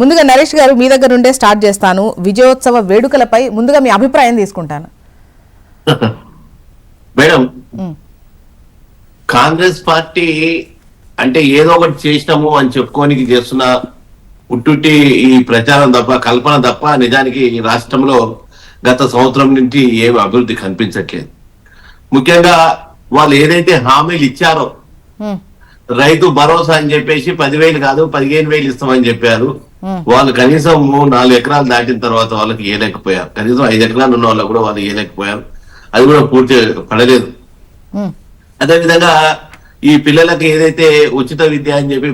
ముందుగా నరేష్ గారు మీ దగ్గర నుండే స్టార్ట్ చేస్తాను. విజయోత్సవ వేడుకలపై ముందుగా మీ అభిప్రాయం తీసుకుంటాను. మేడం, కాంగ్రెస్ పార్టీ అంటే ఏదో ఒకటి చేసినాము అని చెప్పుకోనికి చేస్తున్న ఉట్టుట్టి ఈ ప్రచారం తప్ప, కల్పన తప్ప నిజానికి ఈ రాష్ట్రంలో గత సంవత్సరం నుంచి ఏమి అభివృద్ధి కనిపించట్లేదు. ముఖ్యంగా వాళ్ళు ఏదైతే హామీలు ఇచ్చారో, రైతు భరోసా అని చెప్పేసి 10,000 కాదు 15,000 ఇస్తామని చెప్పారు. వాళ్ళు కనీసం 4 ఎకరాలు దాటిన తర్వాత వాళ్ళకి ఏలేకపోయారు. కనీసం 5 ఎకరాలు ఉన్న వాళ్ళకి కూడా వాళ్ళు ఏలేకపోయారు. అది కూడా పూర్తి పడలేదు. అదేవిధంగా ఈ పిల్లలకి ఏదైతే ఉచిత విద్య అని చెప్పి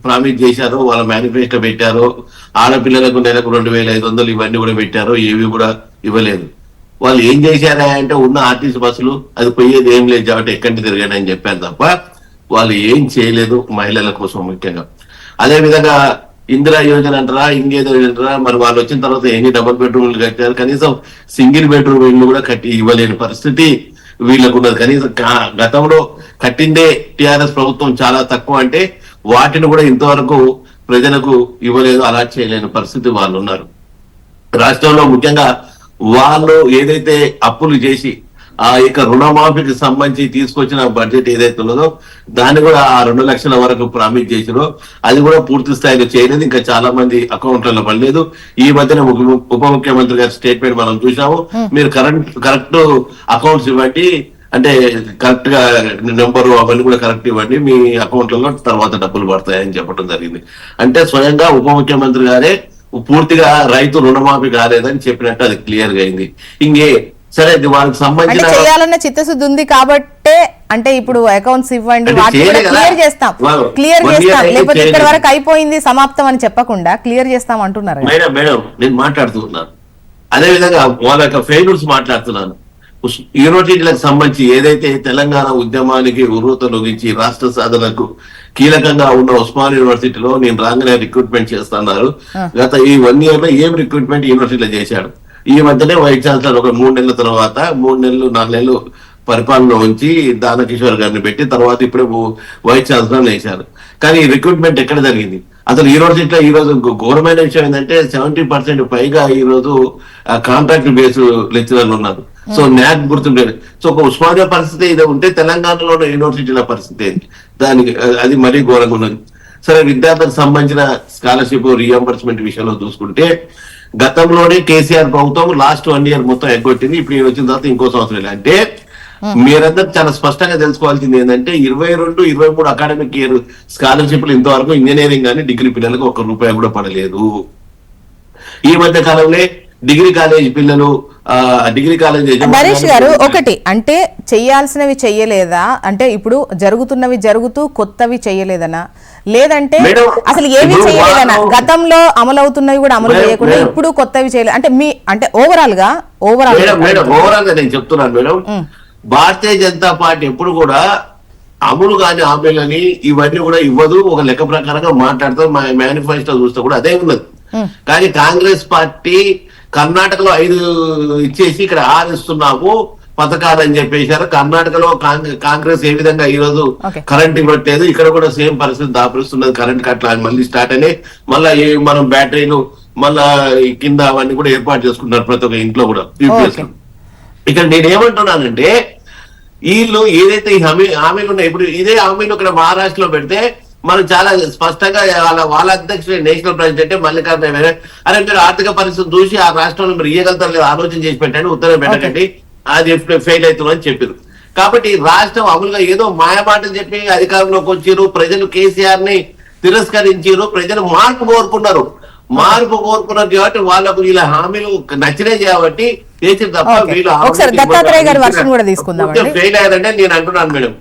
ప్రామిస్ చేశారో, వాళ్ళ మేనిఫెస్టో పెట్టారో, ఆడపిల్లలకు నెలకు 2,500 ఇవన్నీ కూడా పెట్టారో, ఏవి కూడా ఇవ్వలేదు. వాళ్ళు ఏం చేశారా అంటే ఉన్న ఆర్టీసీ బస్సులు అది పోయేది ఏం లేదు కాబట్టి ఎక్కడికి తిరగాని అని చెప్పారు తప్ప వాళ్ళు ఏం చేయలేదు మహిళల కోసం ముఖ్యంగా. అదే విధంగా ఇందిరా యోజన అంటారా, ఇంకేదో అంటారా, మరి వాళ్ళు వచ్చిన తర్వాత ఎన్ని డబుల్ బెడ్రూమ్లు కట్టారు, కనీసం సింగిల్ బెడ్రూమ్ ఇల్లు కూడా కట్టి ఇవ్వలేని పరిస్థితి వీళ్ళకు ఉన్నది. కనీసం గతంలో కట్టిందే టిఆర్ఎస్ ప్రభుత్వం చాలా తక్కువ అంటే వాటిని కూడా ఇంతవరకు ప్రజలకు ఇవ్వలేదు, అలా చేయలేని పరిస్థితి వాళ్ళు ఉన్నారు. రాష్ట్రంలో ముఖ్యంగా వాళ్ళు ఏదైతే అప్పులు చేసి ఆ యొక్క రుణమాఫీకి సంబంధించి తీసుకొచ్చిన బడ్జెట్ ఏదైతే ఉన్నదో దాన్ని కూడా ఆ 2 లక్షల వరకు ప్రామిస్ చేసిరో అది కూడా పూర్తి స్థాయిలో చేయలేదు. ఇంకా చాలా మంది అకౌంట్లలో పడలేదు. ఈ మధ్యన ఉప ముఖ్యమంత్రి గారి స్టేట్మెంట్ మనం చూసాము. మీరు కరెక్ట్ అకౌంట్స్ ఇవ్వండి, అంటే కరెక్ట్ గా నెంబరు అవన్నీ కూడా కరెక్ట్ ఇవ్వండి, మీ అకౌంట్లలో తర్వాత డబ్బులు పడతాయని చెప్పడం జరిగింది. అంటే స్వయంగా ఉప ముఖ్యమంత్రి గారే పూర్తిగా రైతు రుణమాఫీ కాలేదని చెప్పినట్టు అది క్లియర్ గా అయింది. ఇంకే సరే వాళ్ళకి సంబంధించిన చేయాలన్న చిత్తశుద్ధి ఉంది కాబట్టే అంటే ఇప్పుడు అకౌంట్స్ ఇవ్వండి, క్లియర్ చేస్తాం లేకపోతే ఇక్కడ వరకు అయిపోయింది సమాప్తం అని చెప్పకుండా క్లియర్ చేస్తాం అంటున్నారు. మేడం నేను మాట్లాడుతున్నాను, అదే విధంగా వాళ్ళ యొక్క ఫెయిల్యూర్స్ మాట్లాడుతున్నాను. యూనివర్సిటీలకు సంబంధించి ఏదైతే తెలంగాణ ఉద్యమానికి ఉర్రూతలొగించి రాష్ట్ర సాధనకు కీలకంగా ఉన్న ఉస్మాన్ యూనివర్సిటీలో నేను రాగానే రిక్రూట్మెంట్ చేస్తున్నారు. గత ఈ 1 year లో ఏం రిక్రూట్మెంట్ యూనివర్సిటీలో చేశాడు. ఈ మధ్యనే వైస్ ఛాన్సలర్ ఒక 3 నెలల తర్వాత 3 నెలలు 4 నెలలు పరిపాలన ఉంచి దానకిషోర్ గారిని పెట్టి తర్వాత ఇప్పుడు వైస్ ఛాన్సలర్ వేశారు. కానీ ఈ రిక్రూట్మెంట్ ఎక్కడ జరిగింది? అసలు యూనివర్సిటీలో ఈ రోజు ఘోరమైన విషయం ఏంటంటే 70% పైగా ఈ రోజు కాంట్రాక్ట్ బేస్డ్ లెక్చరర్లు ఉన్నారు. సో న్యాక్ గుర్తుండేది. సో ఒక ఉస్మానియా పరిస్థితి ఇది ఉంటే తెలంగాణలో యూనివర్సిటీల పరిస్థితి ఏంటి? దానికి అది మరీ ఘోరంగా ఉన్నది. సరే, విద్యార్థులకు సంబంధించిన స్కాలర్షిప్ రీఎంబర్స్మెంట్ విషయంలో చూసుకుంటే గతంలోనే కేసీఆర్ ప్రభుత్వం లాస్ట్ 1 year మొత్తం ఎగ్గొట్టింది. ఇప్పుడు వచ్చిన తర్వాత ఇంకో సంవత్సరం. అంటే మీరందరూ చాలా స్పష్టంగా తెలుసుకోవాల్సింది ఏంటంటే 22-23 అకాడమిక్ ఇయర్ స్కాలర్షిప్లు ఇంతవరకు ఇంజనీరింగ్ కానీ డిగ్రీ పిల్లలకు ₹1 కూడా పడలేదు. ఈ మధ్య కాలంలో డిగ్రీ కాలేజ్ పిల్లలు డిగ్రీ కాలేజ్ నరేష్ గారు ఒకటి అంటే చెయ్యాల్సినవి చెయ్యలేదా, అంటే ఇప్పుడు జరుగుతున్నవి జరుగుతూ కొత్తవి చెయ్యలేదనా, లేదంటే అసలు ఏవి చేయలేదనా, గతంలో అమలవుతున్నవి కూడా అమలు చేయకుండా ఇప్పుడు కొత్తవి చేయలేదు అంటే మీ అంటే ఓవరాల్ గా నేను చెప్తున్నాను మేడం. భారతీయ జనతా పార్టీ ఎప్పుడు కూడా అమలు కాని హామీలని ఇవన్నీ కూడా ఇవ్వదు. ఒక లెక్క ప్రకారంగా మాట్లాడతాం. మేనిఫెస్టో చూస్తే కూడా అదే ఉన్నది. కానీ కాంగ్రెస్ పార్టీ కర్ణాటకలో 5 ఇచ్చేసి ఇక్కడ 6 ఇస్తున్నాము పథకాలు అని చెప్పేశారు. కర్ణాటకలో కాంగ్రెస్ ఏ విధంగా ఈ రోజు కరెంట్ ఇవ్వట్లేదు, ఇక్కడ కూడా సేమ్ పరిస్థితి దాపురిస్తున్నది. కరెంట్ కట్ల మళ్ళీ స్టార్ట్ అయినాయి. మళ్ళీ మనం బ్యాటరీలు మళ్ళా కింద అవన్నీ కూడా ఏర్పాటు చేసుకుంటున్నారు ప్రతి ఒక్క ఇంట్లో కూడా యూపీఎస్. ఇక్కడ నేనేమంటున్నానంటే వీళ్ళు ఏదైతే ఈ హామీలు ఉన్నాయి, ఇప్పుడు ఇదే హామీలు ఇక్కడ మహారాష్ట్రలో పెడితే మనం చాలా స్పష్టంగా వాళ్ళ అధ్యక్షుడు నేషనల్ ప్రెసిడెంట్ మల్లికార్జున అరే మీరు ఆర్థిక పరిస్థితి చూసి ఆ రాష్ట్రంలో మీరు ఇయ్యగలుగుతారు లేదా ఆలోచన చేసి పెట్టండి, ఉత్తరం పెట్టకండి, అది ఫెయిల్ అవుతుందని చెప్పారు. కాబట్టి రాష్ట్రం అమలుగా ఏదో మాయమాటలు చెప్పి అధికారంలోకి వచ్చారు. ప్రజలు కేసీఆర్ ని తిరస్కరించారు. ప్రజలు మార్పు కోరుకున్నారు కాబట్టి వాళ్ళకు వీళ్ళ హామీలు నచ్చినాయి కాబట్టి చేసిన తప్ప వీళ్ళు ఫెయిల్ అయ్యారంటే నేను అంటున్నాను మేడం.